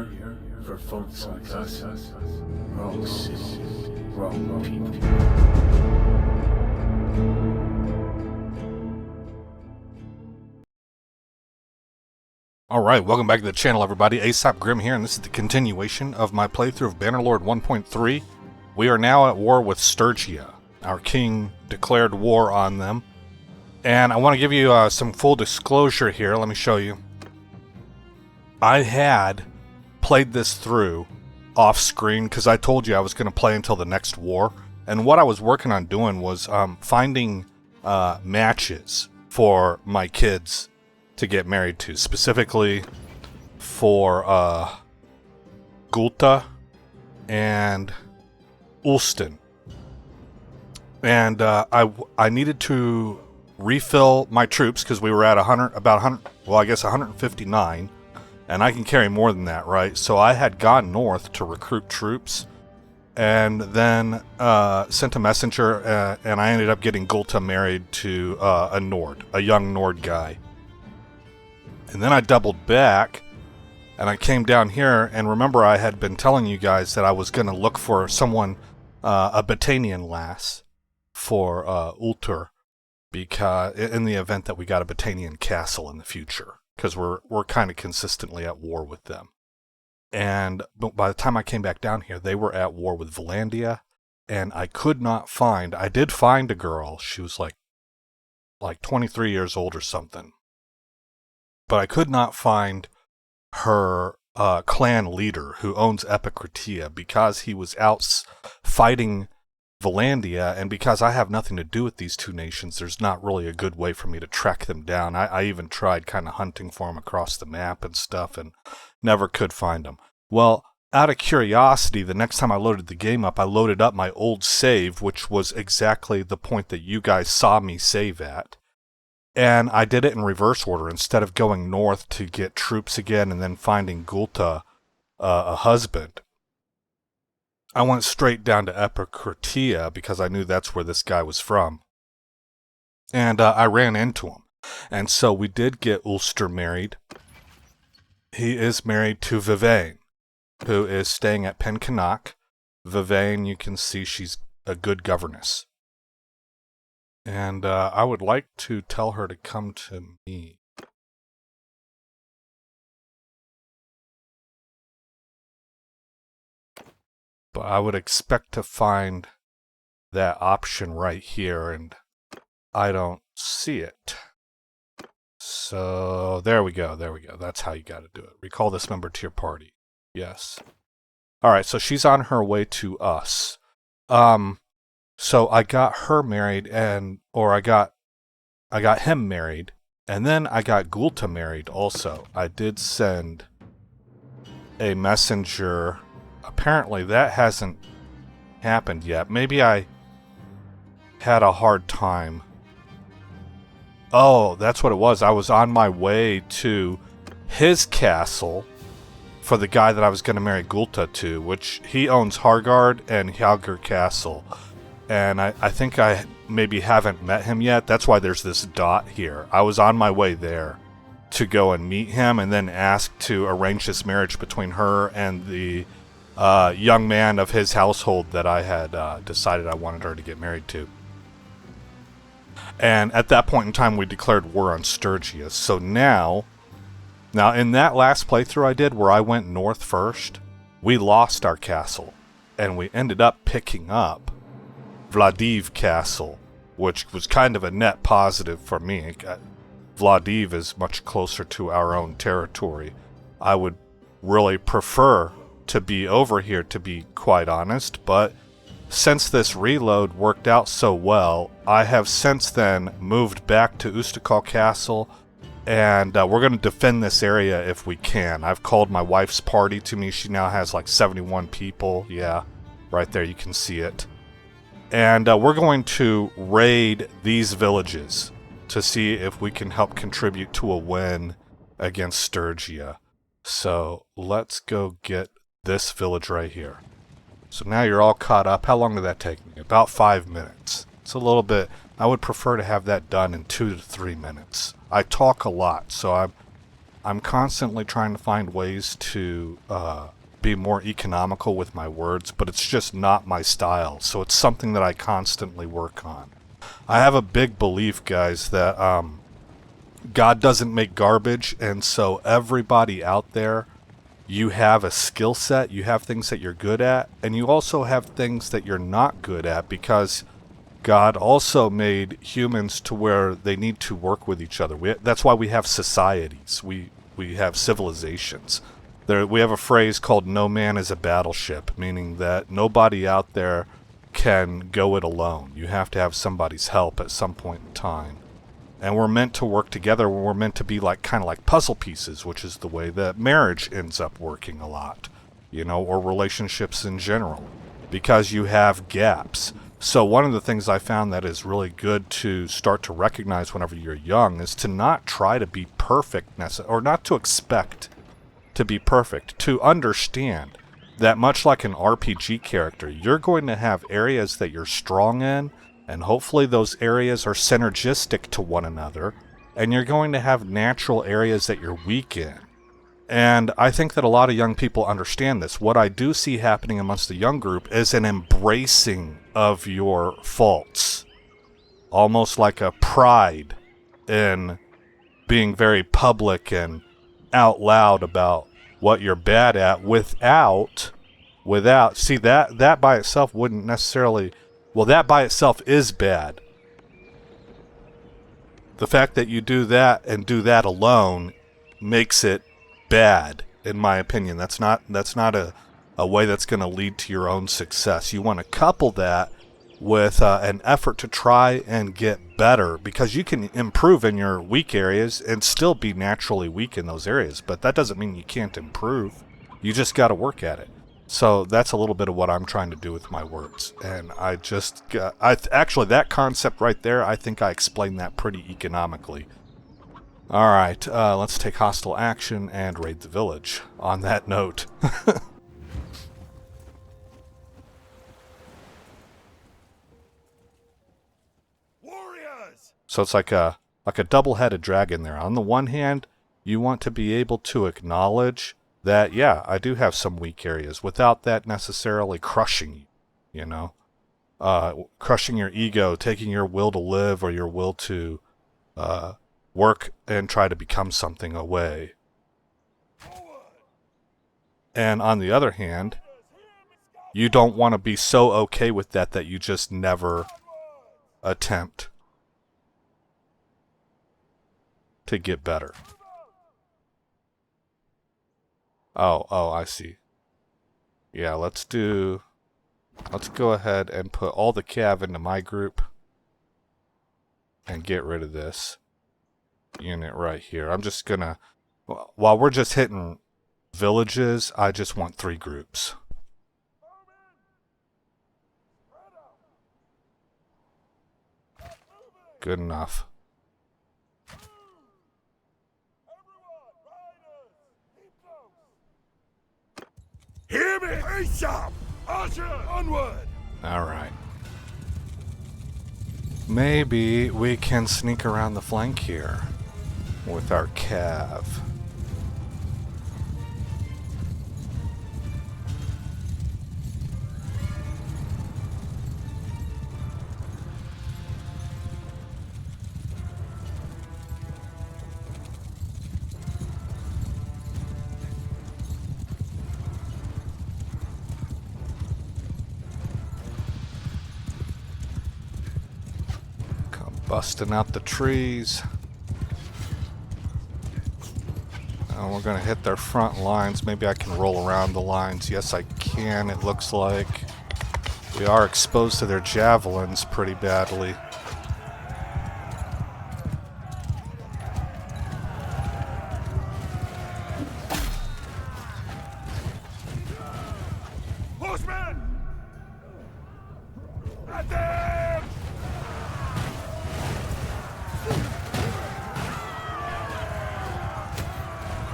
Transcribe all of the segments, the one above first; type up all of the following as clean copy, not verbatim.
here for folks like us. Wrong city, wrong people. Alright, welcome back to the channel everybody. Aesop Grim here, and this is the continuation of my playthrough of Bannerlord 1.3. We are now at war with Sturgia. Our king declared war on them. And I want to give you some full disclosure here. Let me show you. I had played this through off screen because I told you I was going to play until the next war. And what I was working on doing was finding matches for my kids to get married to, specifically for Gulta and Ulston. And I needed to refill my troops because we were at 159, and I can carry more than that, right? So I had gone north to recruit troops, and then sent a messenger, and I ended up getting Gulta married to a Nord, a young Nord guy. And then I doubled back, and I came down here, and remember I had been telling you guys that I was going to look for someone, a Batanian lass, for Ultur, because in the event that we got a Batanian castle in the future, because we're kind of consistently at war with them. And by the time I came back down here, they were at war with Valandia, and I could not find, I did find a girl, she was like 23 years old or something. But I could not find her clan leader who owns Epicratia because he was out fighting Valandia, and because I have nothing to do with these two nations, there's not really a good way for me to track them down. I even tried kind of hunting for them across the map and stuff and never could find them. Well, out of curiosity, the next time I loaded the game up, I loaded up my old save, which was exactly the point that you guys saw me save at. And I did it in reverse order. Instead of going north to get troops again and then finding Gulta a husband, I went straight down to Epicratia because I knew that's where this guy was from. And I ran into him. And so we did get Ulster married. He is married to Vivain, who is staying at Pencanak. Vivain, you can see she's a good governess. And I would like to tell her to come to me. But I would expect to find that option right here, and I don't see it. So there we go, there we go. That's how you got to do it. Recall this member to your party. Yes. Alright, so she's on her way to us. So I got her married, or I got him married, and then I got Gulta married also. I did send a messenger. Apparently that hasn't happened yet. Maybe I had a hard time. Oh, that's what it was. I was on my way to his castle for the guy that I was going to marry Gulta to, which he owns Hargard and Hjalger Castle. And I think I maybe haven't met him yet. That's why there's this dot here. I was on my way there to go and meet him and then ask to arrange this marriage between her and the young man of his household that I had decided I wanted her to get married to. And at that point in time, we declared war on Sturgia. So now in that last playthrough I did where I went north first, we lost our castle. And we ended up picking up Vladiv Castle, which was kind of a net positive for me. Vladiv is much closer to our own territory. I would really prefer to be over here, to be quite honest, but since this reload worked out so well, I have since then moved back to Ustakal Castle, and we're going to defend this area if we can. I've called my wife's party to me. She now has like 71 people. Yeah, right there, you can see it. And we're going to raid these villages to see if we can help contribute to a win against Sturgia. So let's go get this village right here. So now you're all caught up. How long did that take me? About 5 minutes. It's a little bit. I would prefer to have that done in 2 to 3 minutes. I talk a lot, so I'm constantly trying to find ways to be more economical with my words, but it's just not my style. So it's something that I constantly work on. I have a big belief, guys, that God doesn't make garbage, and so everybody out there, you have a skill set, you have things that you're good at, and you also have things that you're not good at, because God also made humans to where they need to work with each other. That's why we have societies. We have civilizations. We have a phrase called "no man is a battleship," meaning that nobody out there can go it alone. You have to have somebody's help at some point in time. And we're meant to work together. We're meant to be like kind of like puzzle pieces, which is the way that marriage ends up working a lot, or relationships in general, because you have gaps. So one of the things I found that is really good to start to recognize whenever you're young is to not try to be perfect, or not to expect to be perfect, to understand that much like an RPG character, you're going to have areas that you're strong in, and hopefully those areas are synergistic to one another, and you're going to have natural areas that you're weak in. And I think that a lot of young people understand this. What I do see happening amongst the young group is an embracing of your faults. Almost like a pride in being very public and out loud about what you're bad at without see, that by itself wouldn't necessarily, well, that by itself is bad. The fact that you do that and do that alone makes it bad, in my opinion. That's not a way that's going to lead to your own success. You want to couple that with an effort to try and get better, because you can improve in your weak areas and still be naturally weak in those areas, but that doesn't mean you can't improve. You just got to work at it. So that's a little bit of what I'm trying to do with my words. And actually, that concept right there, I think I explained that pretty economically. Alright, let's take hostile action and raid the village. On that note. Warriors! So it's like a double-headed dragon there. On the one hand, you want to be able to acknowledge that, yeah, I do have some weak areas, without that necessarily crushing you, crushing your ego, taking your will to live or your will to work and try to become something away. And on the other hand, you don't want to be so okay with that you just never attempt to get better. Oh, I see. Yeah, let's go ahead and put all the cav into my group and get rid of this unit right here. I'm just gonna, while we're just hitting villages, I just want 3 groups. Good enough. Hear me! Face up! Archer, onward! Alright. Maybe we can sneak around the flank here with our cav. Busting out the trees. We're going to hit their front lines. Maybe I can roll around the lines. Yes, I can, it looks like. We are exposed to their javelins pretty badly. Horsemen! At them!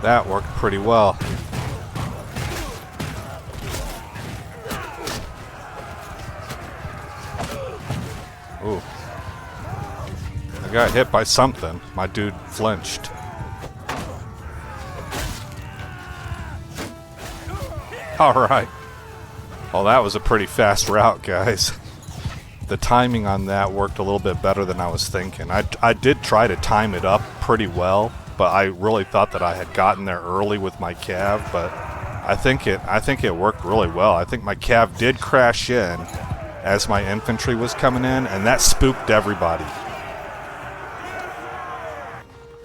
That worked pretty well. Ooh. I got hit by something. My dude flinched. Alright. Well, that was a pretty fast route, guys. The timing on that worked a little bit better than I was thinking. I did try to time it up pretty well, but I really thought that I had gotten there early with my cav, but I think it worked really well. I think my cav did crash in as my infantry was coming in, and that spooked everybody.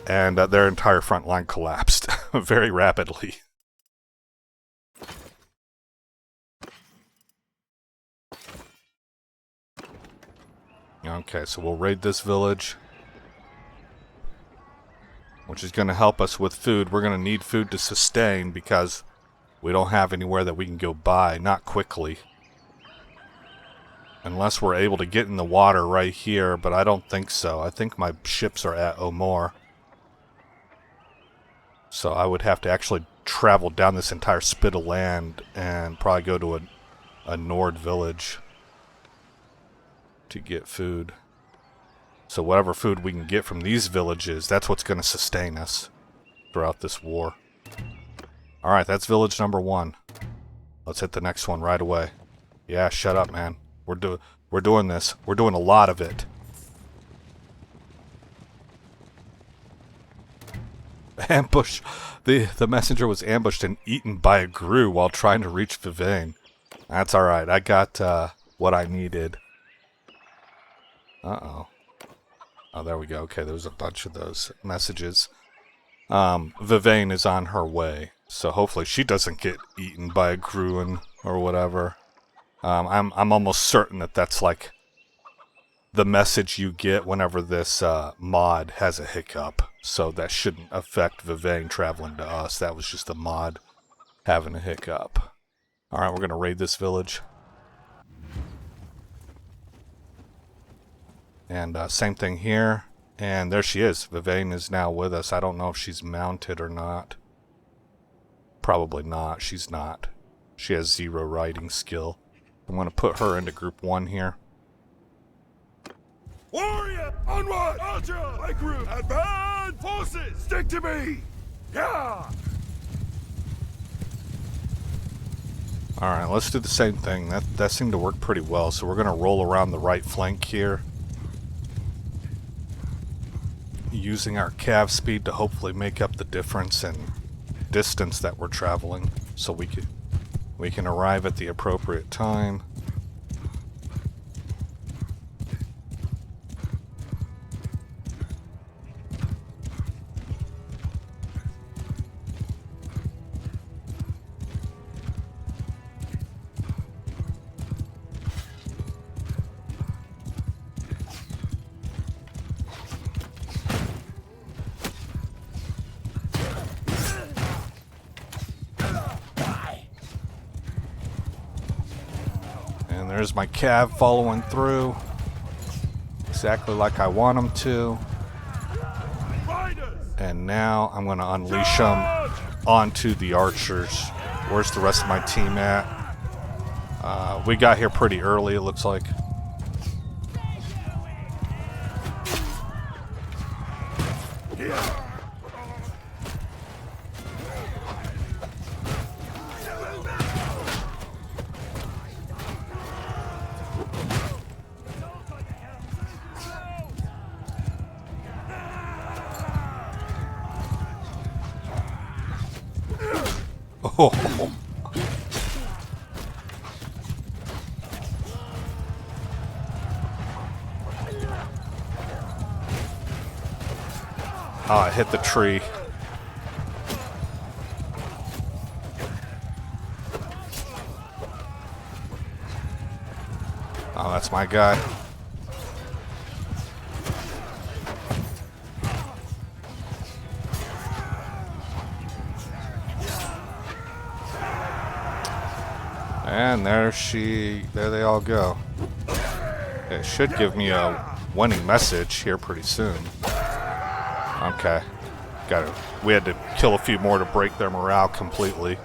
And their entire front line collapsed very rapidly. Okay, so we'll raid this village, which is going to help us with food. We're going to need food to sustain because we don't have anywhere that we can go buy, not quickly. Unless we're able to get in the water right here, but I don't think so. I think my ships are at Omor. So I would have to actually travel down this entire spit of land and probably go to a Nord village to get food. So whatever food we can get from these villages, that's what's going to sustain us throughout this war. Alright, that's village number 1. Let's hit the next one right away. Yeah, shut up, man. We're doing this. We're doing a lot of it. Ambush. The messenger was ambushed and eaten by a grue while trying to reach Vivain. That's alright. I got what I needed. Uh-oh. Oh, there we go. Okay, there was a bunch of those messages. Vivain is on her way, so hopefully she doesn't get eaten by a gruen or whatever. I'm almost certain that that's like the message you get whenever this mod has a hiccup. So that shouldn't affect Vivain traveling to us. That was just the mod having a hiccup. Alright, we're going to raid this village. And same thing here. And there she is. Vivain is now with us. I don't know if she's mounted or not. Probably not. She's not. She has 0 riding skill. I'm going to put her into group 1 here. Warrior! Onward! Archer! My group! Advance! Forces! Stick to me! Yeah! Alright, let's do the same thing. That seemed to work pretty well. So we're going to roll around the right flank here, using our cav speed to hopefully make up the difference in distance that we're traveling, so we can arrive at the appropriate time. And there's my cav following through, exactly like I want them to. And now I'm going to unleash them onto the archers. Where's the rest of my team at? We got here pretty early, it looks like. Oh. Oh, I hit the tree. Oh, that's my guy. And there they all go. It should give me a winning message here pretty soon. Okay. We had to kill a few more to break their morale completely.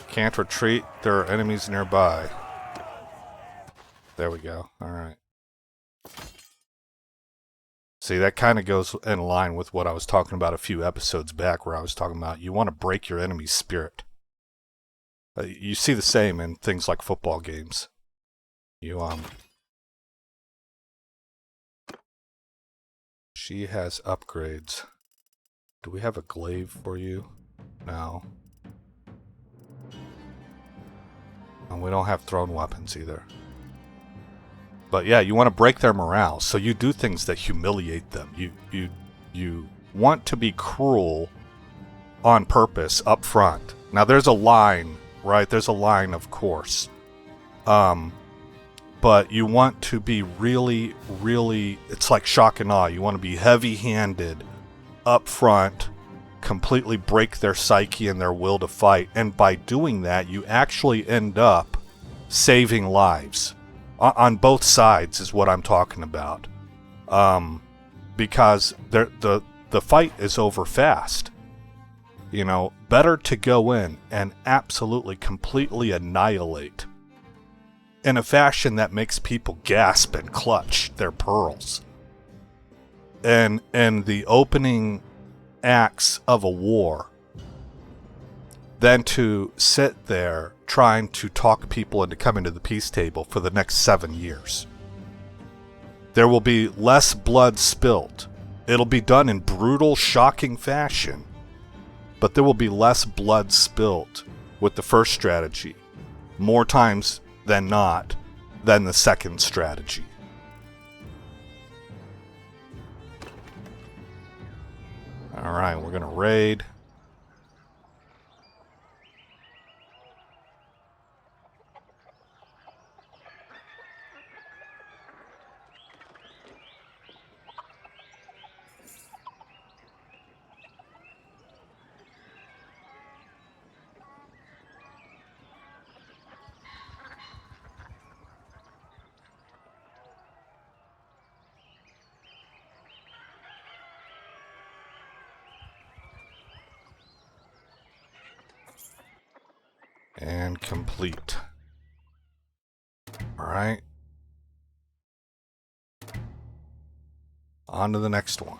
Can't retreat, there are enemies nearby. There we go. Alright. See, that kind of goes in line with what I was talking about a few episodes back, where I was talking about you want to break your enemy's spirit. You see the same in things like football games. She has upgrades. Do we have a glaive for you? No. And we don't have thrown weapons either. But yeah, you want to break their morale, so you do things that humiliate them. You want to be cruel on purpose up front. Now there's a line, right? There's a line, of course. But you want to be really, really, it's like shock and awe. You want to be heavy-handed up front, completely break their psyche and their will to fight. And by doing that, you actually end up saving lives. On both sides is what I'm talking about. Because the fight is over fast. You know, better to go in and absolutely, completely annihilate in a fashion that makes people gasp and clutch their pearls. And the opening acts of a war, than to sit there trying to talk people into coming to the peace table for the next 7 years. There will be less blood spilt. It'll be done in brutal, shocking fashion, but there will be less blood spilt with the first strategy, more times than not, than the second strategy. Alright, we're gonna raid. And complete. Alright. On to the next one.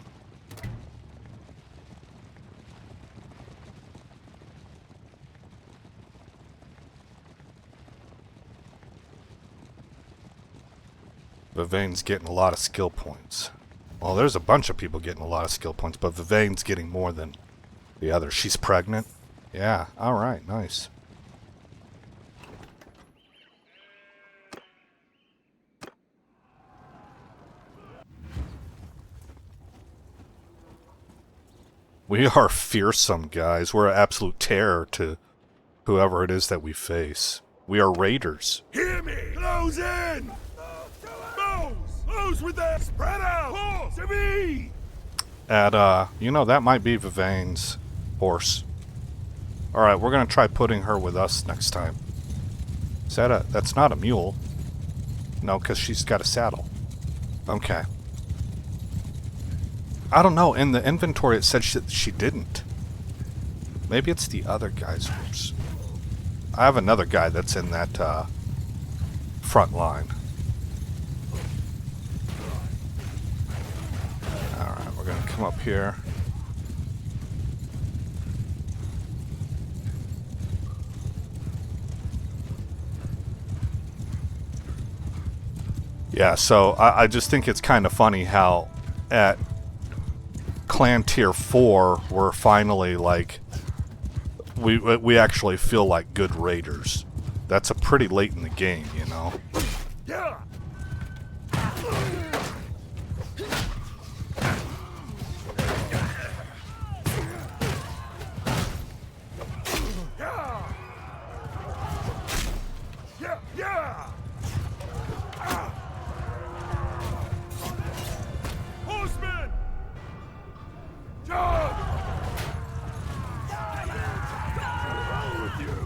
Vivain's getting a lot of skill points. Well, there's a bunch of people getting a lot of skill points, but Vivain's getting more than the others. She's pregnant? Yeah, alright, nice. We are fearsome, guys. We're an absolute terror to whoever it is that we face. We are raiders. Hear me! Close in! Mows! Close with that! Spread out! To me! You know, that might be Vivain's horse. Alright, we're gonna try putting her with us next time. Is that that's not a mule. No, because she's got a saddle. Okay. I don't know, in the inventory it said she didn't. Maybe it's the other guy's horse. I have another guy that's in that front line. Alright, we're gonna come up here. Yeah, so I just think it's kind of funny how at Clan Tier 4 we're finally like we actually feel like good raiders. That's a pretty late in the game, you know. Yeah! Horsemen! Charge! Roll with you!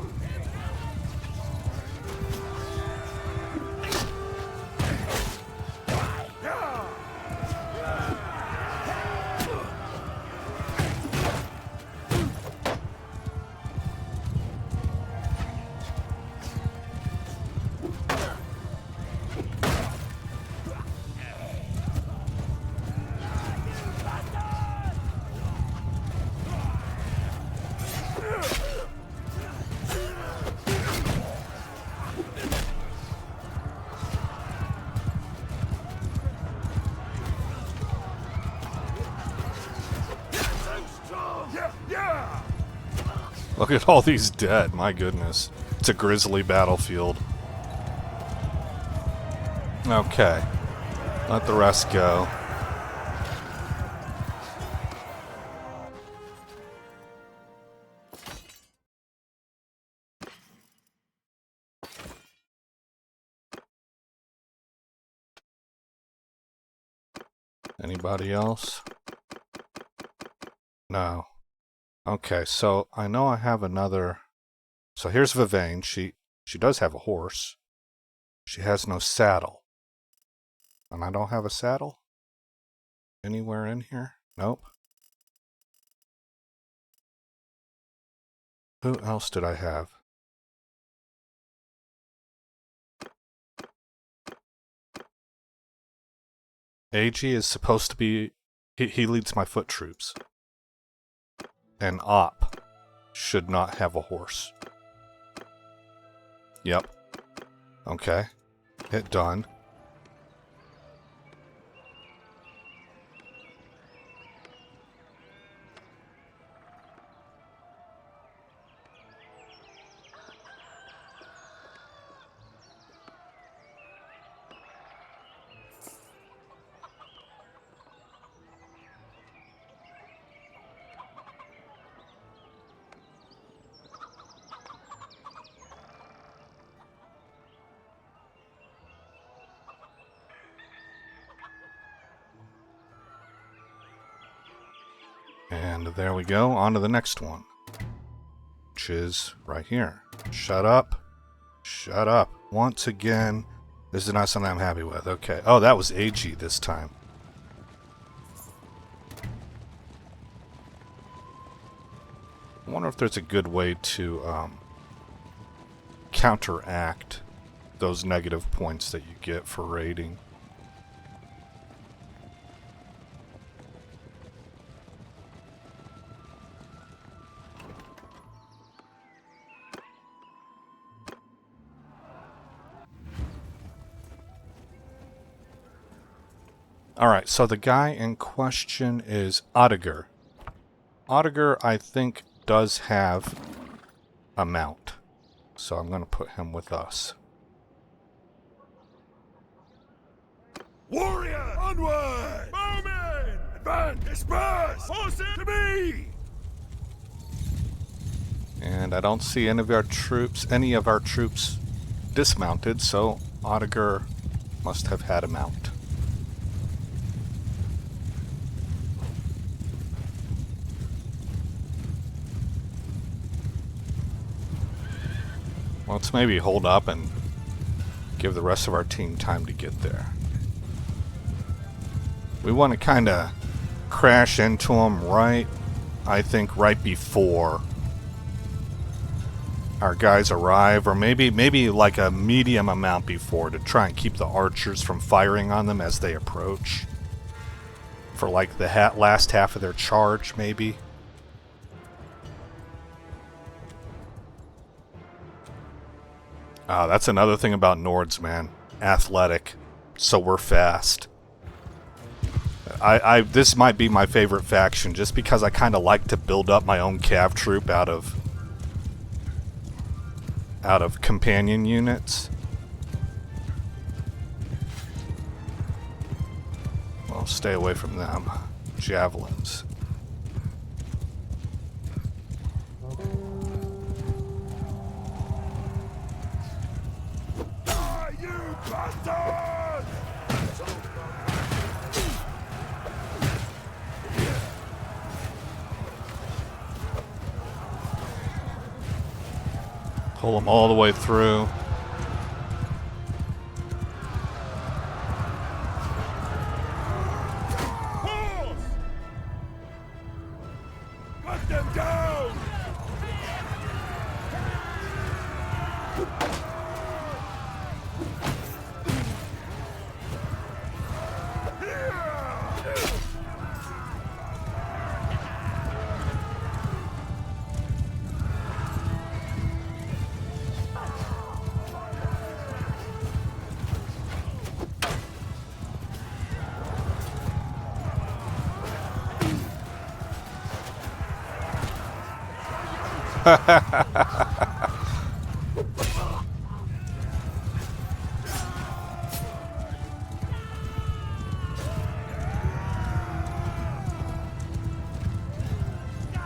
Look at all these dead, my goodness. It's a grisly battlefield. Okay. Let the rest go. Anybody else? No. Okay, so I know I have another... So here's Vivain. She does have a horse. She has no saddle. And I don't have a saddle? Anywhere in here? Nope. Who else did I have? AG is supposed to be... He leads my foot troops. And Op should not have a horse. Yep. Okay. Hit done. And there we go, on to the next one. Which is right here. Shut up. Shut up. Once again, this is not something I'm happy with. Okay. Oh, that was AG this time. I wonder if there's a good way to counteract those negative points that you get for raiding. Alright, so the guy in question is Odegar. Odegar, I think, does have a mount. So I'm going to put him with us. Warrior, onward! Bowmen! Advance! Disperse! Horses to me! And I don't see any of our troops dismounted, so Odegar must have had a mount. Let's maybe hold up and give the rest of our team time to get there. We want to kind of crash into them right before our guys arrive, or maybe like a medium amount before, to try and keep the archers from firing on them as they approach. For like the last half of their charge, maybe. That's another thing about Nords, man. Athletic. So we're fast. This might be my favorite faction, just because I kind of like to build up my own cav troop out of companion units. Well, stay away from them. Javelins. You bastard! Pull them all the way through. Horse! Cut them down!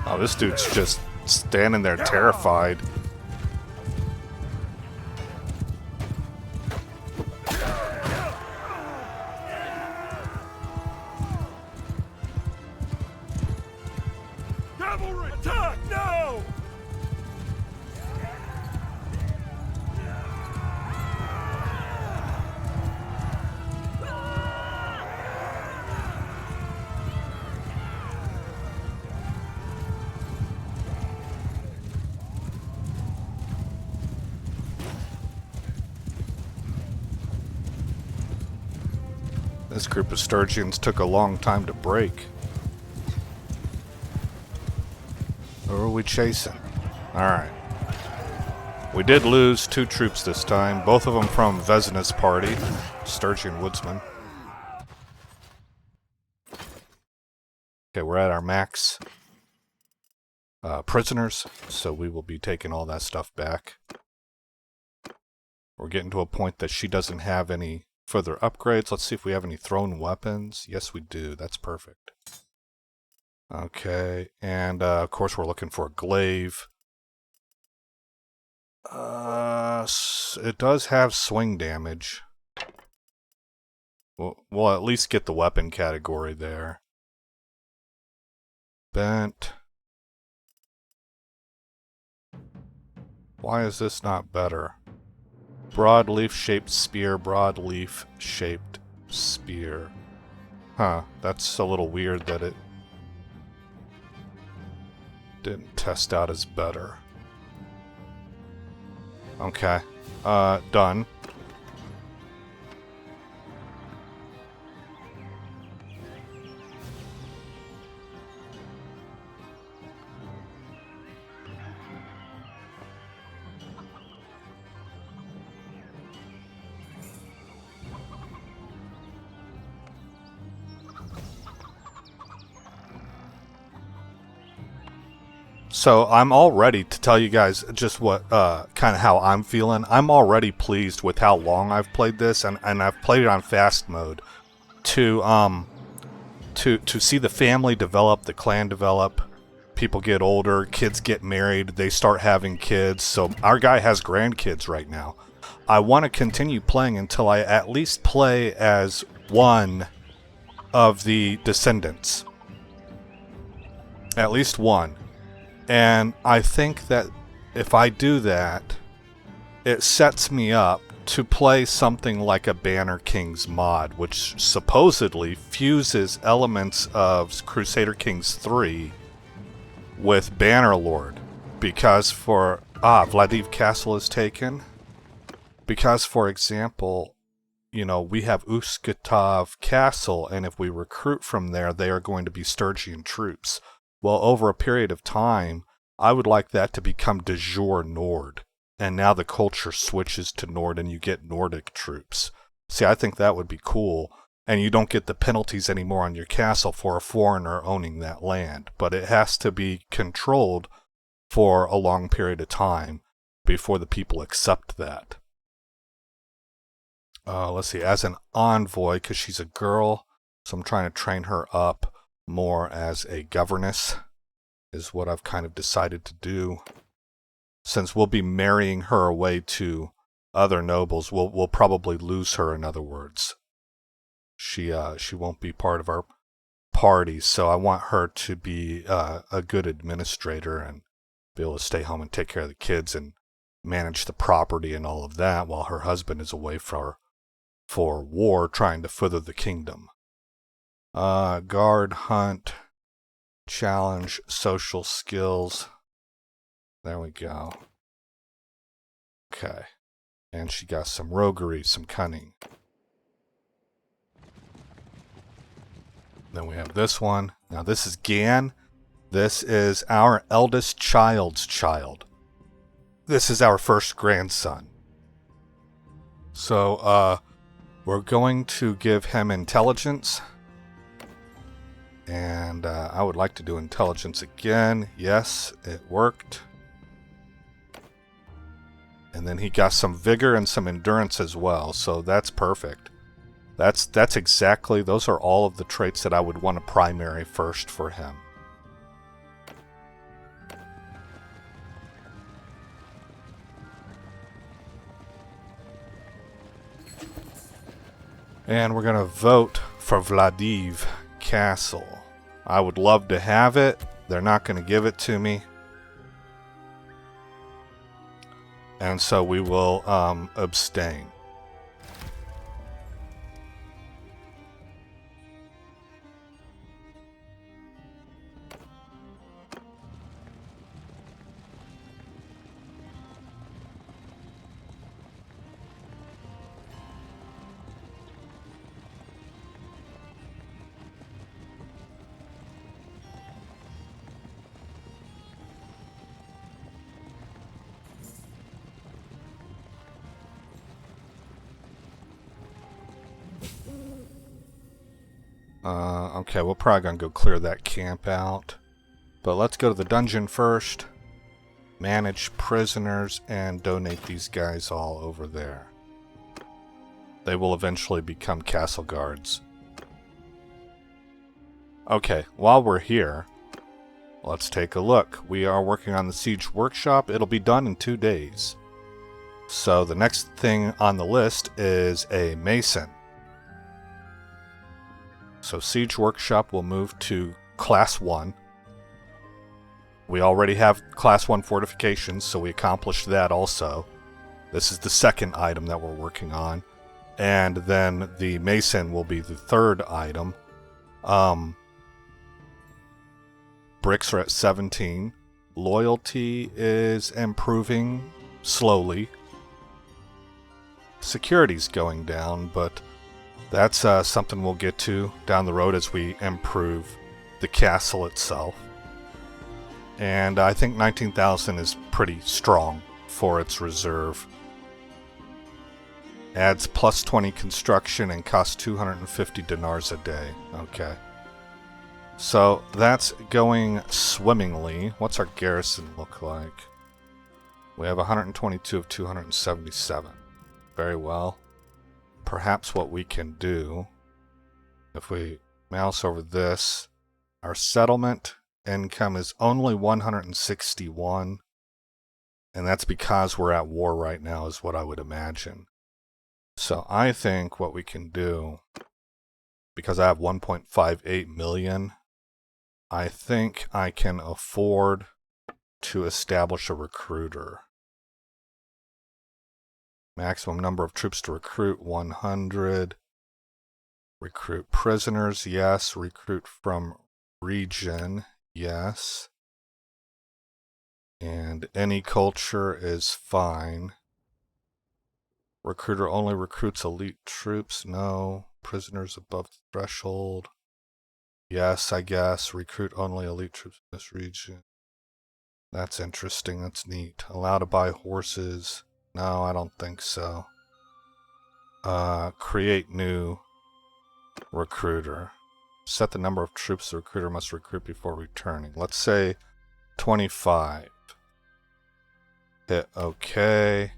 Oh, this dude's just standing there terrified. Cavalry, attack now! This group of Sturgians took a long time to break. Who are we chasing? Alright. We did lose 2 troops this time, both of them from Vesna's party, Sturgian woodsmen. Okay, we're at our max prisoners, so we will be taking all that stuff back. We're getting to a point that she doesn't have any further upgrades. Let's see if we have any thrown weapons. Yes, we do. That's perfect. Okay, and of course we're looking for a glaive. It does have swing damage. We'll at least get the weapon category there. Bent. Why is this not better? Broadleaf-shaped spear, broadleaf-shaped spear. Huh, that's a little weird that it didn't test out as better. Okay, done. So I'm all ready to tell you guys just what kind of how I'm feeling. I'm already pleased with how long I've played this, and I've played it on fast mode to see the family develop, the clan develop, people get older, kids get married, they start having kids. So our guy has grandkids right now. I want to continue playing until I at least play as one of the descendants. At least one. And I think that if I do that, it sets me up to play something like a Banner Kings mod, which supposedly fuses elements of Crusader Kings 3 with Bannerlord. Because for... Vladiv Castle is taken. Because, for example, you know, we have Uskatov Castle, and if we recruit from there, they are going to be Sturgian troops. Well, over a period of time, I would like that to become de jure Nord. And now the culture switches to Nord and you get Nordic troops. See, I think that would be cool. And you don't get the penalties anymore on your castle for a foreigner owning that land. But it has to be controlled for a long period of time before the people accept that. Let's see, as an envoy, because she's a girl, so I'm trying to train her up more as a governess, is what I've kind of decided to do. Since we'll be marrying her away to other nobles, we'll probably lose her, in other words. She won't be part of our party, so I want her to be a good administrator and be able to stay home and take care of the kids and manage the property and all of that while her husband is away for war trying to further the kingdom. Guard, hunt, challenge, social skills. There we go. Okay. And she got some roguery, some cunning. Then we have this one. Now this is Gan. This is our eldest child's child. This is our first grandson. So, we're going to give him intelligence. And I would like to do intelligence again. Yes, it worked. And then he got some vigor and some endurance as well, so that's perfect. That's exactly, those are all of the traits that I would want to primary first for him. And we're going to vote for Vladiv Castle. I would love to have it. They're not going to give it to me. And so we will abstain. Okay, we're probably going to go clear that camp out. But let's go to the dungeon first. Manage prisoners and donate these guys all over there. They will eventually become castle guards. Okay, while we're here, let's take a look. We are working on the siege workshop. It'll be done in 2 days. So the next thing on the list is a mason. So siege workshop will move to class 1. We already have class 1 fortifications, so we accomplished that also. This is the second item that we're working on. And then the mason will be the third item. Bricks are at 17. Loyalty is improving slowly. Security's going down, but that's something we'll get to down the road as we improve the castle itself. And I think 19,000 is pretty strong for its reserve. Adds plus 20 construction and costs 250 dinars a day. Okay. So that's going swimmingly. What's our garrison look like? We have 122 of 277. Very well. Perhaps what we can do, if we mouse over this, our settlement income is only 161, and that's because we're at war right now, is what I would imagine. So I think what we can do, because I have 1.58 million, I think I can afford to establish a recruiter. Maximum number of troops to recruit, 100. Recruit prisoners, yes. Recruit from region, yes. And any culture is fine. Recruiter only recruits elite troops, no. Prisoners above the threshold, yes, I guess. Recruit only elite troops in this region. That's interesting, that's neat. Allowed to buy horses. No, I don't think so. Create new recruiter. Set the number of troops the recruiter must recruit before returning. Let's say 25. Hit OK.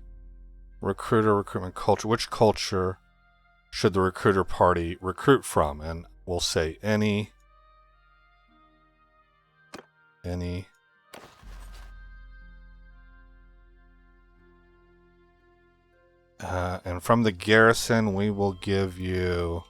Recruiter, recruitment culture. Which culture should the recruiter party recruit from? And we'll say any. And from the garrison, we will give you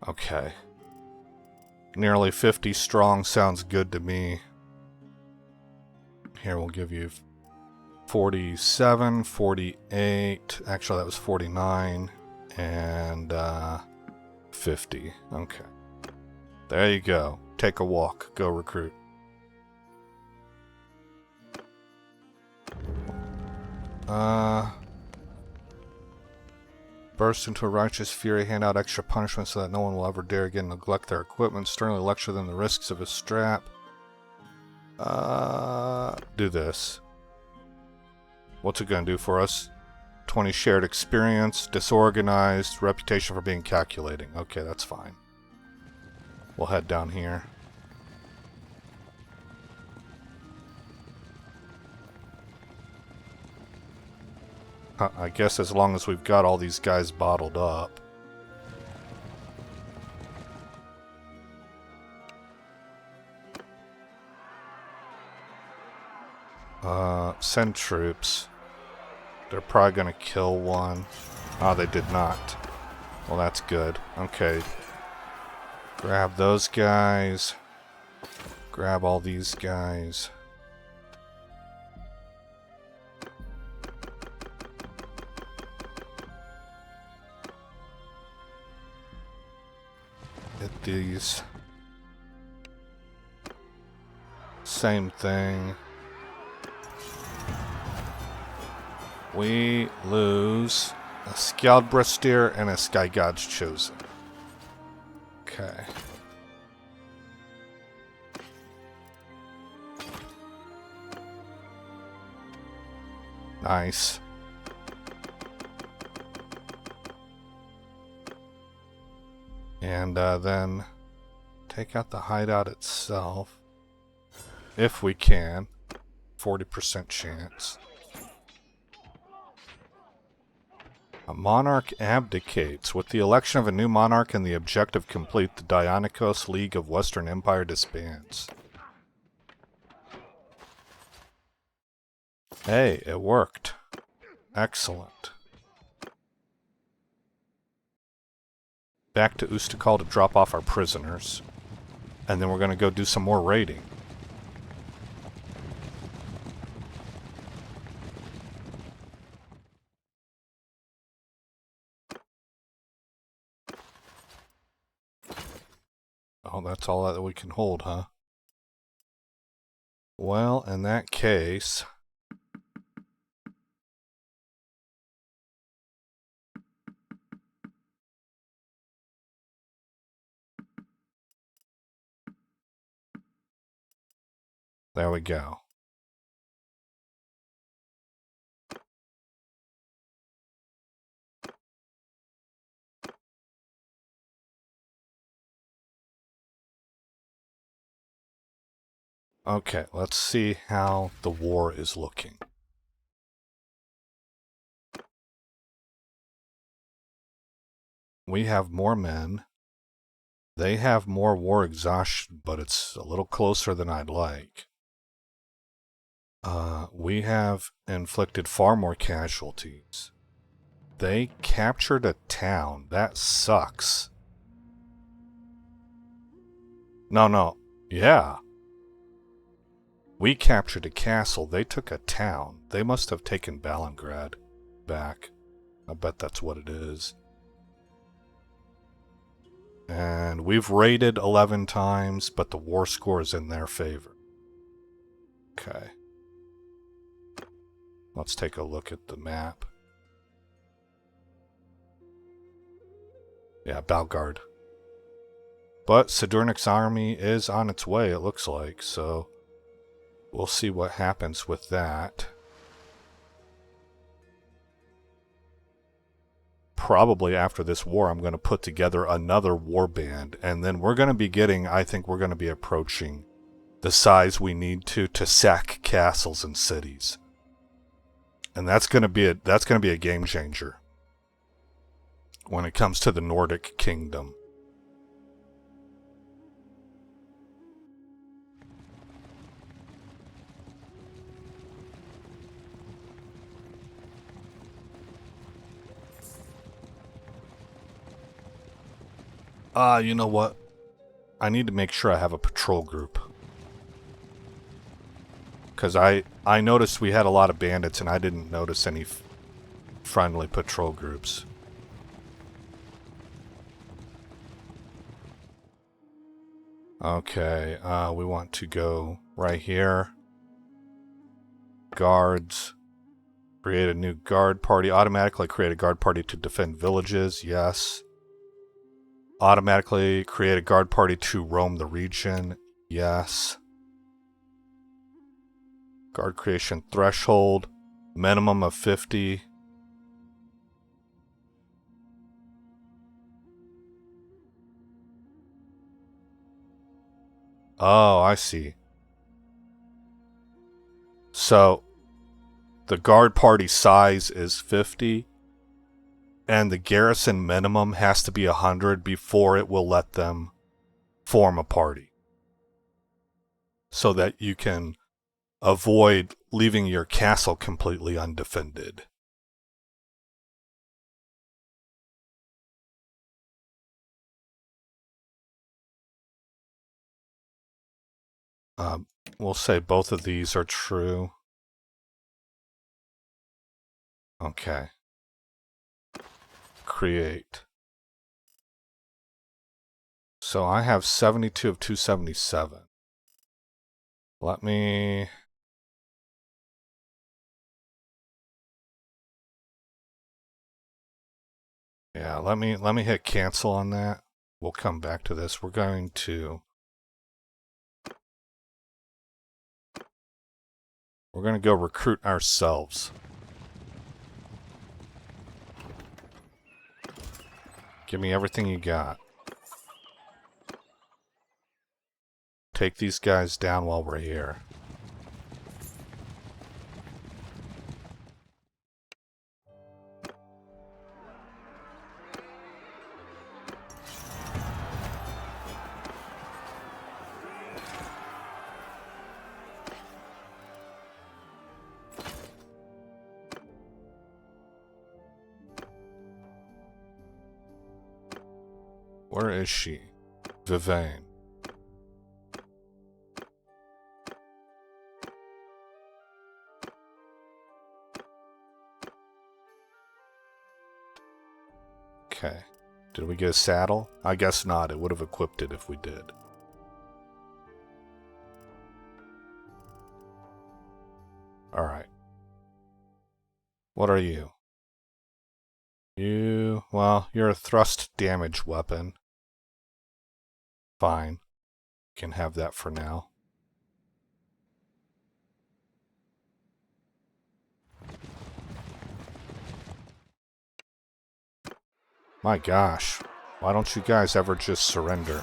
okay. Nearly 50 strong sounds good to me. Here we'll give you 47, 48. Actually, that was 49 and 50. Okay. There you go. Take a walk. Go recruit. burst into a righteous fury, hand out extra punishment so that no one will ever dare again neglect their equipment, sternly lecture them the risks of a strap. Do this. What's it gonna do for us? 20 shared experience, disorganized, reputation for being calculating. Okay, that's fine. We'll head down here. I guess as long as we've got all these guys bottled up. Send troops. They're probably gonna kill one. Oh, they did not. Well, that's good. Okay. Grab those guys. Grab all these guys. Hit these. Same thing. We lose a Skjaldbrestir and a Sky God's Chosen. Okay. Nice. And then take out the hideout itself. If we can. 40% chance. A monarch abdicates. With the election of a new monarch and the objective complete, the Dionykos League of Western Empire disbands. Hey, it worked. Excellent. Back to Ustakal to drop off our prisoners. And then we're going to go do some more raiding. Oh, that's all that we can hold, huh? Well, in that case... There we go. Okay, let's see how the war is looking. We have more men. They have more war exhaustion, but it's a little closer than I'd like. We have inflicted far more casualties. They captured a town. That sucks. No. Yeah. We captured a castle. They took a town. They must have taken Balingrad back. I bet that's what it is. And we've raided 11 times, but the war score is in their favor. Okay. Let's take a look at the map. Yeah, Balgard. But Sidurnic's army is on its way, it looks like, so we'll see what happens with that. Probably after this war, I'm going to put together another war band, and then we're going to be getting, I think we're going to be approaching the size we need to sack castles and cities. And that's going to be a game changer when it comes to the Nordic kingdom. You know what? I need to make sure I have a patrol group. Because I noticed we had a lot of bandits and I didn't notice any friendly patrol groups. Okay, we want to go right here. Guards. Create a new guard party. Automatically create a guard party to defend villages. Yes. Automatically create a guard party to roam the region. Yes. Guard creation threshold. Minimum of 50. Oh, I see. So, the guard party size is 50, and the garrison minimum has to be 100 before it will let them form a party. So that you can avoid leaving your castle completely undefended. We'll say both of these are true. Okay. Create. So I have 72 of 277. Let me... Yeah, let me hit cancel on that. We'll come back to this. We're going to go recruit ourselves. Give me everything you got. Take these guys down while we're here. Where is she? Vivain. Okay. Did we get a saddle? I guess not. It would have equipped it if we did. Alright. What are you? Well, you're a thrust damage weapon. Fine. You can have that for now. My gosh. Why don't you guys ever just surrender?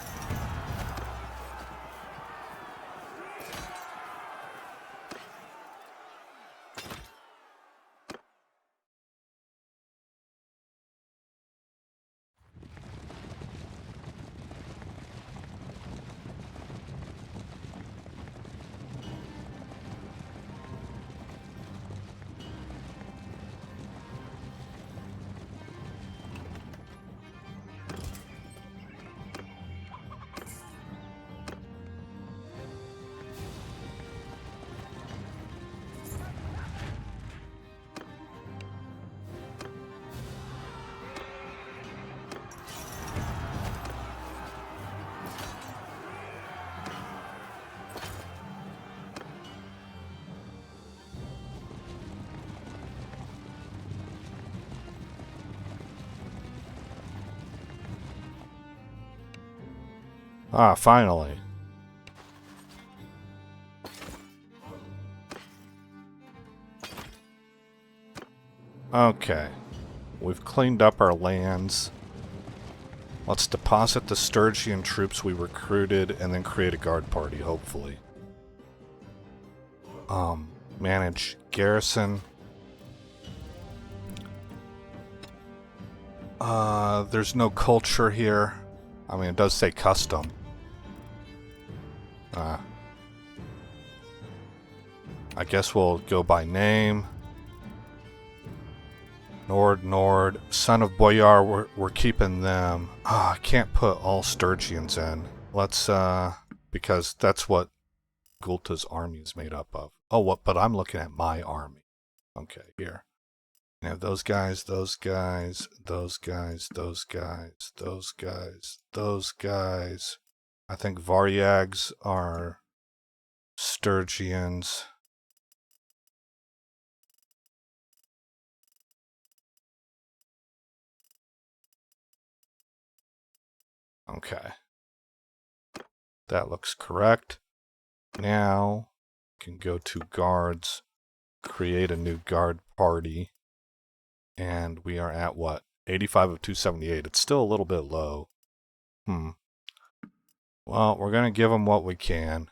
Ah, finally. Okay. We've cleaned up our lands. Let's deposit the Sturgian troops we recruited and then create a guard party, hopefully. Manage garrison. There's no culture here. I mean, it does say custom. I guess we'll go by name. Nord, son of Boyar, we're keeping them. I can't put all Sturgians in. Let's, because that's what Gulta's army is made up of. Oh, what? But I'm looking at my army. Okay, here. You have those guys, those guys, those guys, those guys, those guys, those guys. I think Varyags are Sturgians. Okay. That looks correct. Now, can go to guards, create a new guard party, and we are at what? 85 of 278. It's still a little bit low. Well, we're going to give them what we can.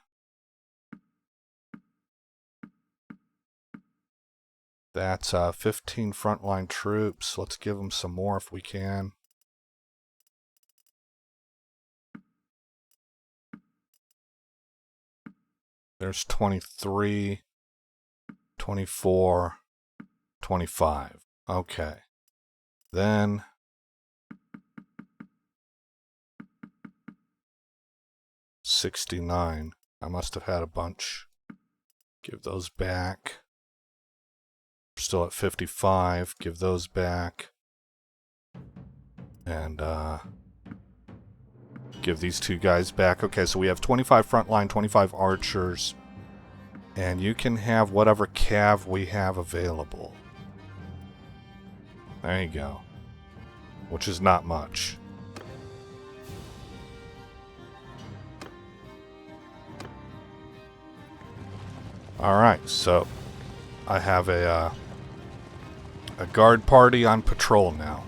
That's 15 frontline troops. Let's give them some more if we can. There's 23, 24, 25. Okay. Then 69. I must have had a bunch. Give those back. We're still at 55. Give those back. And give these two guys back. Okay, so we have 25 frontline, 25 archers. And you can have whatever cav we have available. There you go. Which is not much. Alright, so I have a guard party on patrol now.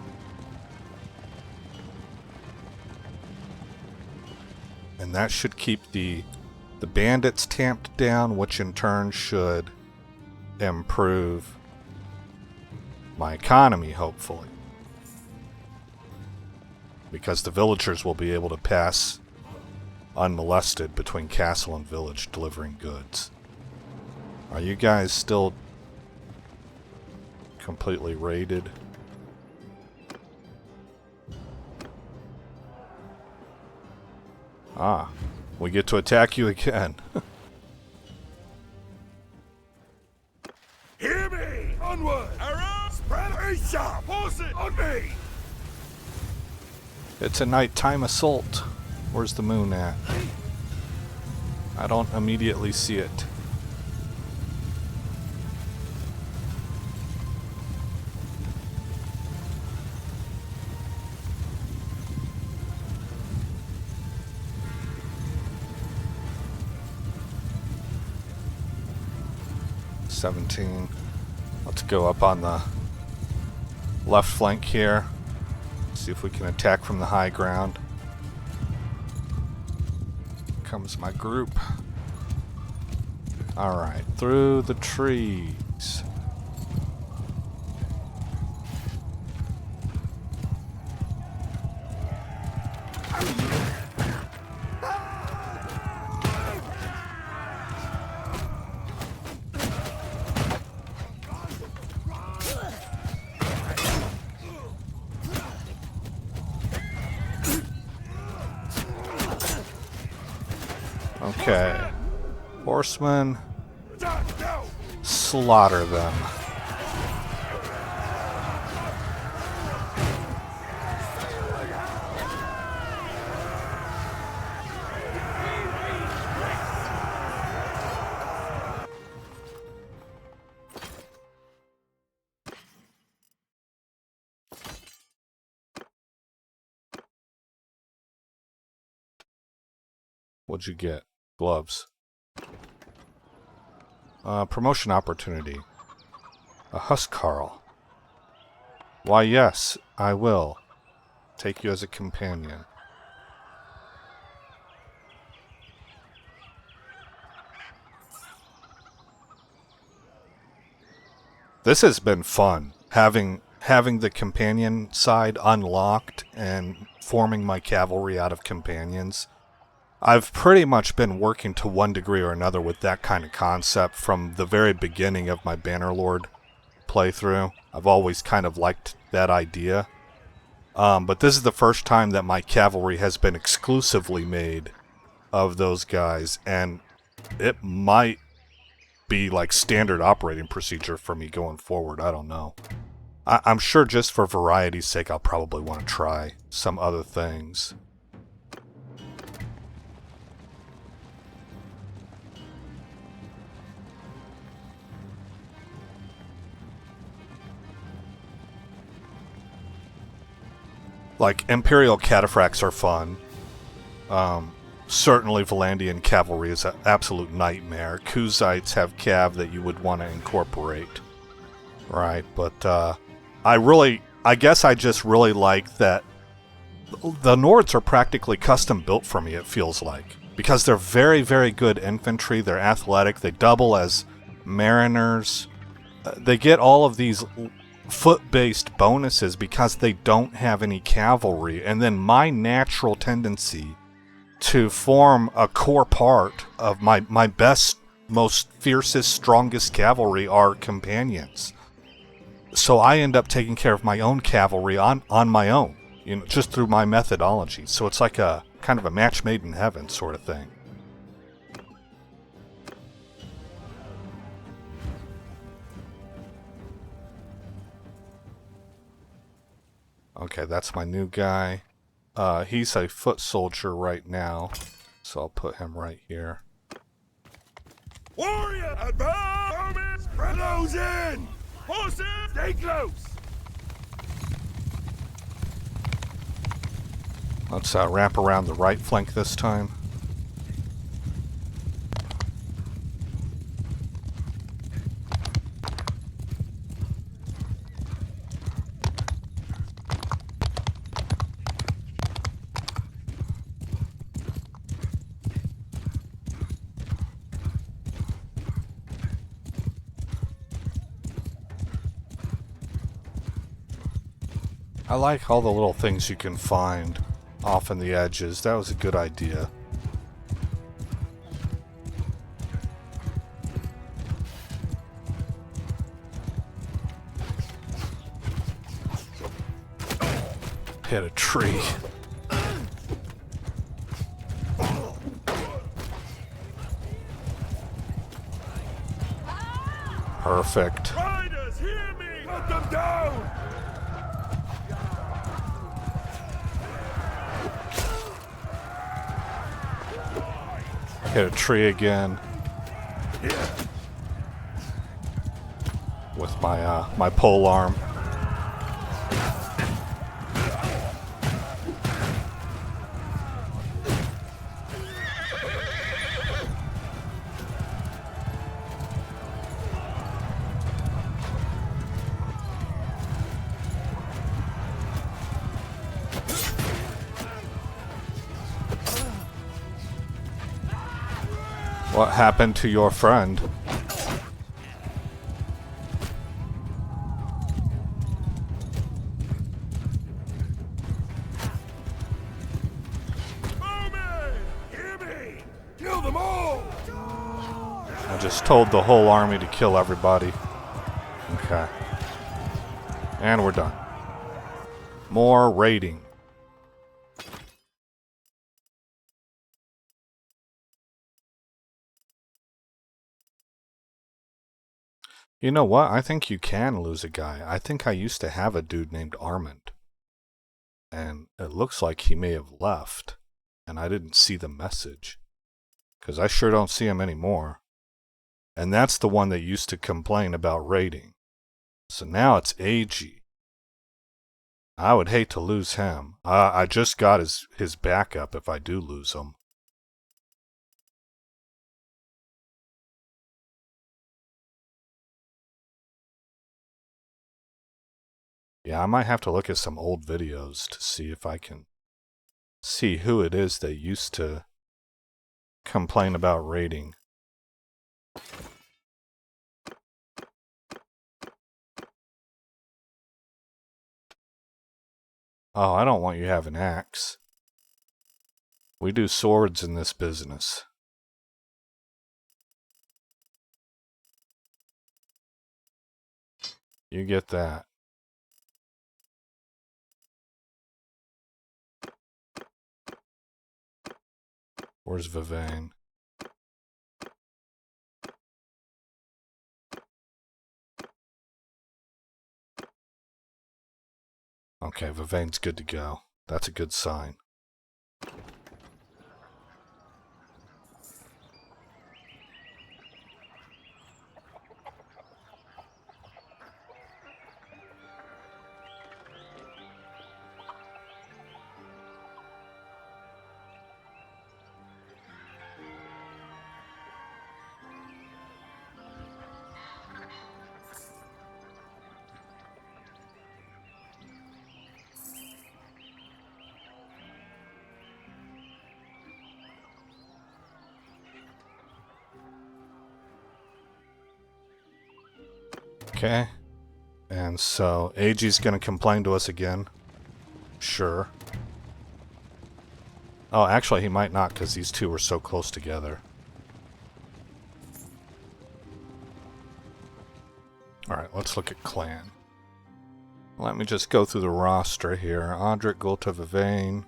And that should keep the bandits tamped down, which in turn should improve my economy, hopefully. Because the villagers will be able to pass unmolested between castle and village delivering goods. Are you guys still completely raided? Ah, we get to attack you again. Hear me! Onward! Arrow! Spread a shot! Horses! On me! It's a nighttime assault. Where's the moon at? I don't immediately see it. Let's go up on the left flank here. See if we can attack from the high ground. Comes my group. Alright, through the trees. Okay. Horsemen. Slaughter them. What'd you get? Gloves. Promotion opportunity. A Huskarl. Why, yes, I will. Take you as a companion. This has been fun. Having the companion side unlocked and forming my cavalry out of companions. I've pretty much been working to one degree or another with that kind of concept from the very beginning of my Bannerlord playthrough. I've always kind of liked that idea. But this is the first time that my cavalry has been exclusively made of those guys, and it might be like standard operating procedure for me going forward. I don't know. I'm sure just for variety's sake I'll probably want to try some other things. Like, Imperial Cataphracts are fun. Certainly Valandian cavalry is an absolute nightmare. Kuzites have cav that you would want to incorporate. Right, but I guess I just really like that the Nords are practically custom built for me, it feels like. Because they're very, very good infantry, they're athletic, they double as mariners. They get all of these foot-based bonuses because they don't have any cavalry, and then my natural tendency to form a core part of my best, most fiercest, strongest cavalry are companions. So I end up taking care of my own cavalry on my own, you know, just through my methodology. So it's like a kind of a match made in heaven sort of thing. Okay, that's my new guy. He's a foot soldier right now, so I'll put him right here. Warrior, advance! Spread those in! Horses, stay close! Let's wrap around the right flank this time. I like all the little things you can find off in the edges. That was a good idea. Hit a tree. Perfect. Riders, hear me! Cut them down! Hit a tree again. With my my pole arm. What happened to your friend? Hear me! Kill them all! I just told the whole army to kill everybody. Okay. And we're done. More raiding. You know what? I think you can lose a guy. I think I used to have a dude named Armand. And it looks like he may have left. And I didn't see the message. Because I sure don't see him anymore. And that's the one that used to complain about raiding. So now it's AG. I would hate to lose him. I just got his backup if I do lose him. Yeah, I might have to look at some old videos to see if I can see who it is that used to complain about raiding. Oh, I don't want you to have an axe. We do swords in this business. You get that. Where's Vivain? Okay, Vivain's good to go. That's a good sign. Okay. And so AG's gonna complain to us again. Sure. Oh, actually he might not, because these two were so close together. Alright, let's look at clan. Let me just go through the roster here. Andrik, Gulta, Vivane,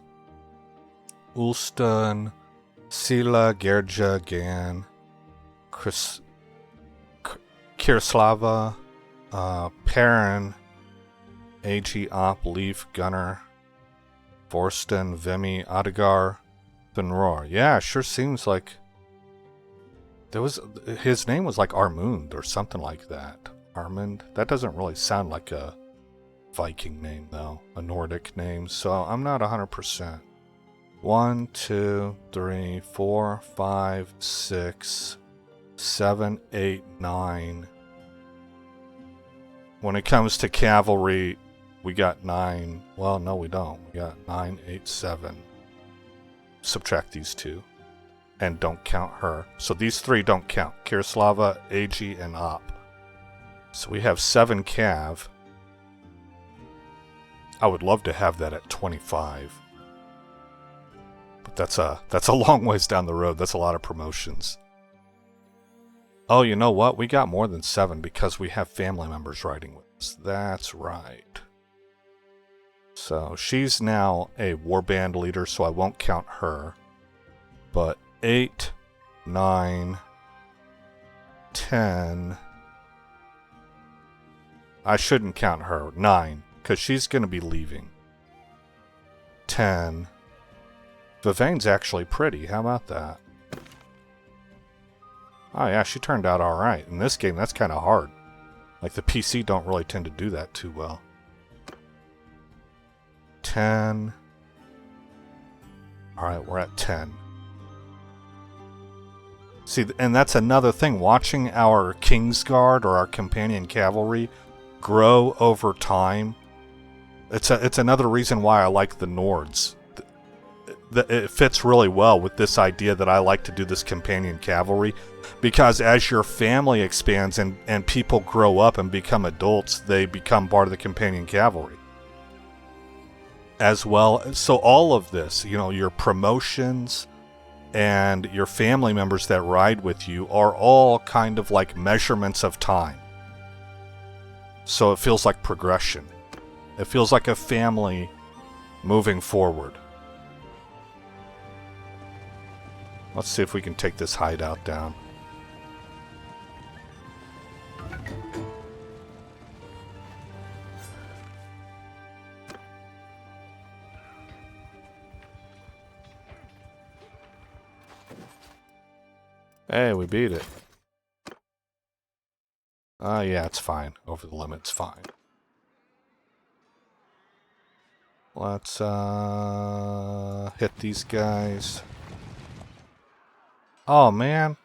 Ulston, Sila, Gerja, Gan, Kirislava, Perrin, AG, Op, Leaf, Gunner, Forston, Vimy, Adigar, Benroar. Yeah, sure seems like there was his name was like Armund or something like that. Armund. That doesn't really sound like a Viking name though, a Nordic name. So I'm not 100%. 1, 2, 3, 4, 5, 6, 7, 8, 9. When it comes to cavalry, we got 9. Well, no, we don't. We got 9, 8, 7. Subtract these two. And don't count her. So these 3 don't count. Kirislava, AG, and Op. So we have 7 cav. I would love to have that at 25. But that's a long ways down the road. That's a lot of promotions. Oh, you know what? We got more than 7 because we have family members riding with us. That's right. So she's now a warband leader, so I won't count her. But 8, 9, 10... I shouldn't count her. 9, because she's going to be leaving. 10... Vivane's actually pretty. How about that? Oh yeah, she turned out alright. In this game, that's kind of hard. Like, the PC don't really tend to do that too well. 10... Alright, we're at 10. See, and that's another thing. Watching our Kingsguard or our companion cavalry grow over time. It's another reason why I like the Nords. It fits really well with this idea that I like to do this companion cavalry, because as your family expands and people grow up and become adults, they become part of the companion cavalry as well. So all of this, you know, your promotions and your family members that ride with you are all kind of like measurements of time. So it feels like progression. It feels like a family moving forward. Let's see if we can take this hideout down. Hey, we beat it. Yeah, it's fine. Over the limit's fine. Let's, hit these guys. Oh, man.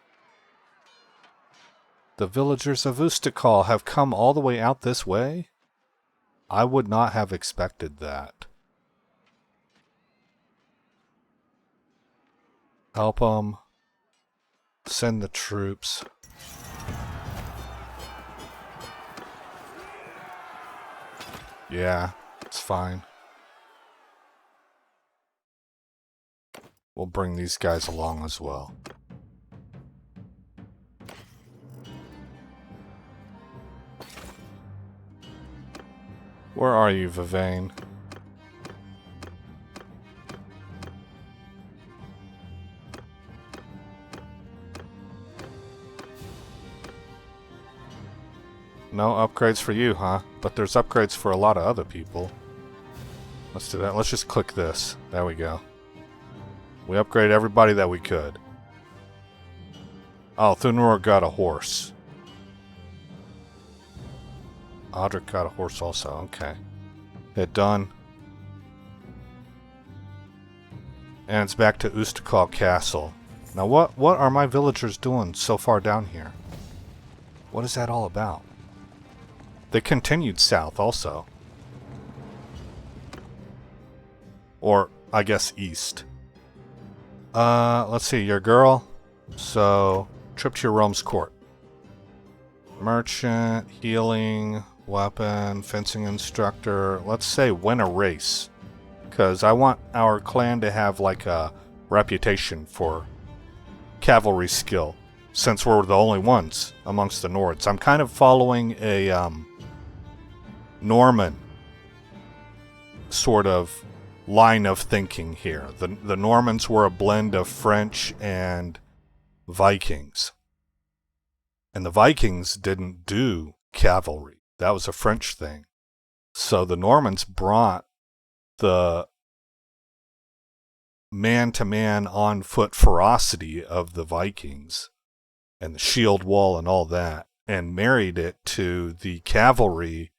The villagers of Ustakal have come all the way out this way? I would not have expected that. Help them. Send the troops. Yeah, it's fine. We'll bring these guys along as well. Where are you, Vivane? No upgrades for you, huh? But there's upgrades for a lot of other people. Let's do that. Let's just click this. There we go. We upgrade everybody that we could. Oh, Thunor got a horse. Audric got a horse also. Okay. Hit done. And it's back to Ustakal Castle. Now what are my villagers doing so far down here? What is that all about? They continued south also. Or, I guess, east. Let's see, your girl. So, trip to your Rome's court. Merchant, healing, weapon, fencing instructor. Let's say win a race. Because I want our clan to have like a reputation for cavalry skill. Since we're the only ones amongst the Nords. I'm kind of following a Norman sort of line of thinking here. The Normans were a blend of French and Vikings. And the Vikings didn't do cavalry. That was a French thing. So the Normans brought the man-to-man on-foot ferocity of the Vikings and the shield wall and all that, and married it to the cavalry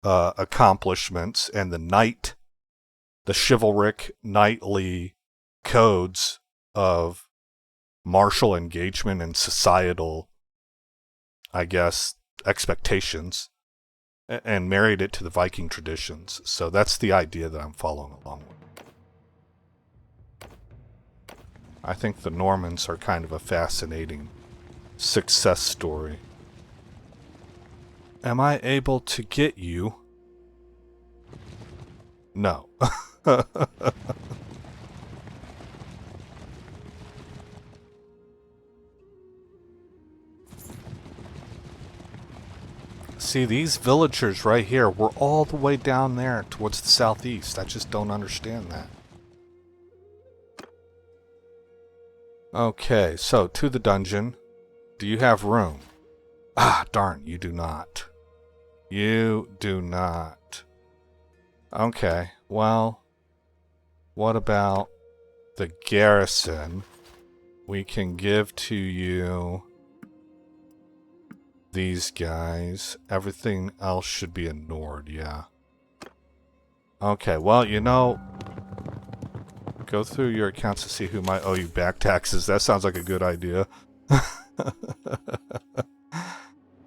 accomplishments and the chivalric knightly codes of martial engagement and societal, I guess, expectations, and married it to the Viking traditions. So that's the idea that I'm following along with. I think the Normans are kind of a fascinating success story. Am I able to get you? No. See, these villagers right here were all the way down there towards the southeast. I just don't understand that. Okay, so to the dungeon. Do you have room? Ah, darn, you do not. You do not. Okay, well, what about the garrison? We can give to you these guys. Everything else should be a Nord, yeah. Okay, well, you know, go through your accounts to see who might owe you back taxes. That sounds like a good idea.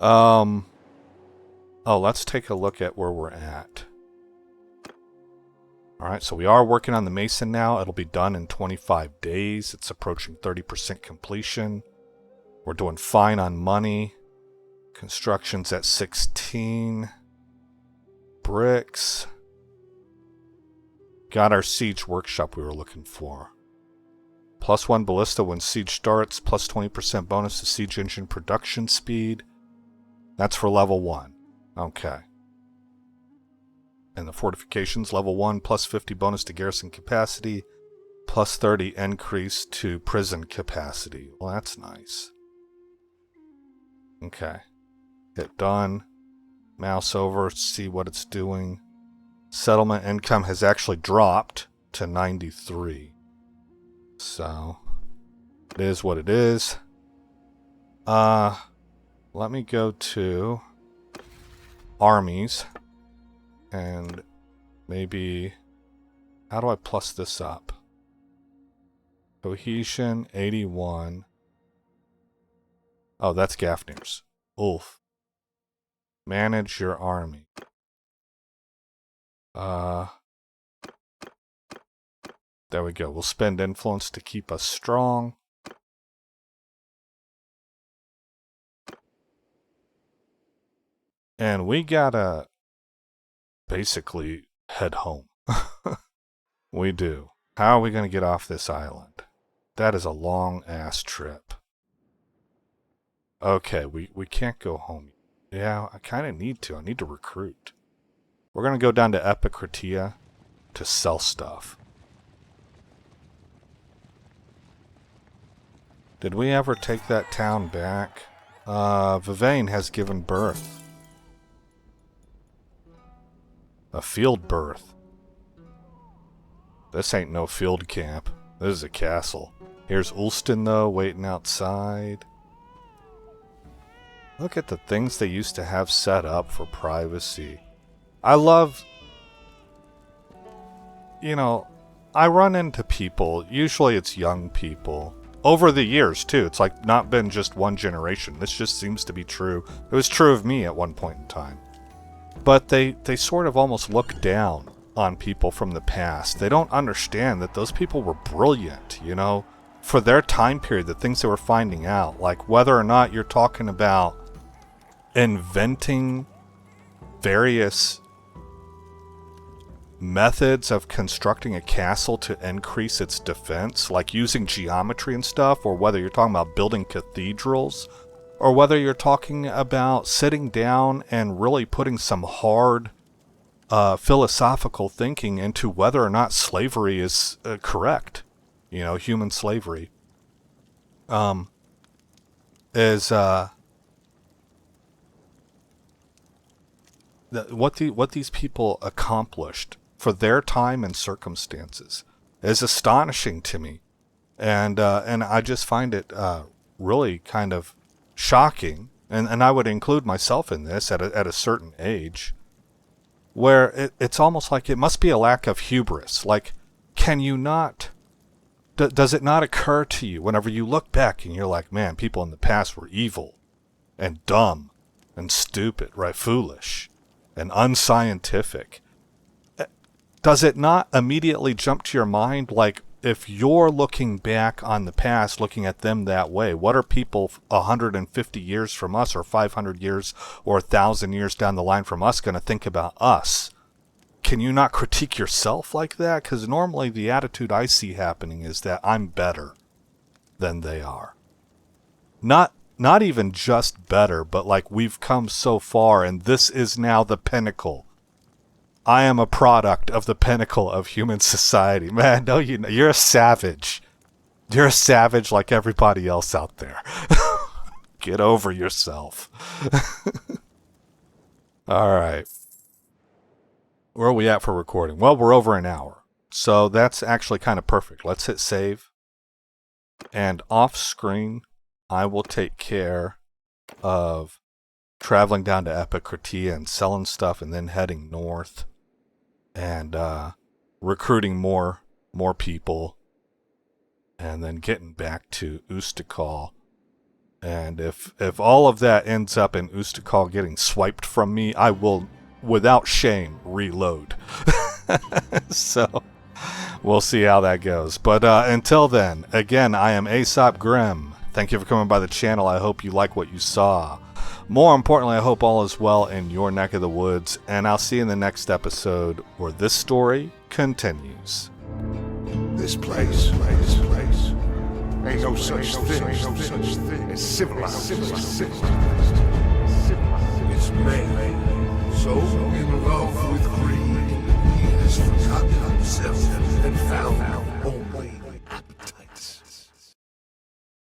Oh, let's take a look at where we're at. Alright, so we are working on the Mason now. It'll be done in 25 days. It's approaching 30% completion. We're doing fine on money. Construction's at 16. Bricks. Got our siege workshop we were looking for. +1 ballista when siege starts. Plus 20% bonus to siege engine production speed. That's for level 1. Okay. And the fortifications, level 1, plus 50 bonus to garrison capacity. Plus 30 increase to prison capacity. Well, that's nice. Okay. Hit done. Mouse over, see what it's doing. Settlement income has actually dropped to 93. So, it is what it is. Let me go to armies. And maybe, how do I plus this up? Cohesion, 81. Oh, that's Gafnir's. Oof. Manage your army. There we go. We'll spend influence to keep us strong. And we gotta basically head home. We do. How are we gonna get off this island? That is a long-ass trip. Okay, we can't go home. Yeah, I kind of need to. I need to recruit. We're going to go down to Epicratia to sell stuff. Did we ever take that town back? Vivane has given birth. A field birth. This ain't no field camp. This is a castle. Here's Ulston, though, waiting outside. Look at the things they used to have set up for privacy. I love... You know, I run into people, usually it's young people, over the years, too. It's like not been just one generation. This just seems to be true. It was true of me at one point in time. But they sort of almost look down on people from the past. They don't understand that those people were brilliant, you know? For their time period, the things they were finding out, like whether or not you're talking about inventing various methods of constructing a castle to increase its defense, like using geometry and stuff, or whether you're talking about building cathedrals, or whether you're talking about sitting down and really putting some hard philosophical thinking into whether or not slavery is correct. You know, human slavery. What these people accomplished for their time and circumstances is astonishing to me, and I just find it really kind of shocking, and I would include myself in this at a certain age, where it's almost like it must be a lack of hubris. Like, can you not? Does it not occur to you whenever you look back and you're like, man, people in the past were evil and dumb and stupid, right? Foolish and unscientific. Does it not immediately jump to your mind, like, if you're looking back on the past, looking at them that way, what are people 150 years from us, or 500 years, or 1,000 years down the line from us going to think about us? Can you not critique yourself like that? Because normally the attitude I see happening is that I'm better than they are. Not even just better, but like, we've come so far and this is now the pinnacle. I am a product of the pinnacle of human society. Man, no, you're a savage. You're a savage like everybody else out there. Get over yourself. All right. Where are we at for recording? Well, we're over an hour. So that's actually kind of perfect. Let's hit save. And off screen, I will take care of traveling down to Epicratia and selling stuff, and then heading north and recruiting more people, and then getting back to Ustakal. And if all of that ends up in Ustakal getting swiped from me, I will, without shame, reload. So we'll see how that goes. But until then, again, I am Aesop Grimm. Thank you for coming by the channel. I hope you like what you saw. More importantly, I hope all is well in your neck of the woods, and I'll see you in the next episode where this story continues. This place ain't no such thing as civilized. It's man, so in love with greed, he has forgotten himself and found only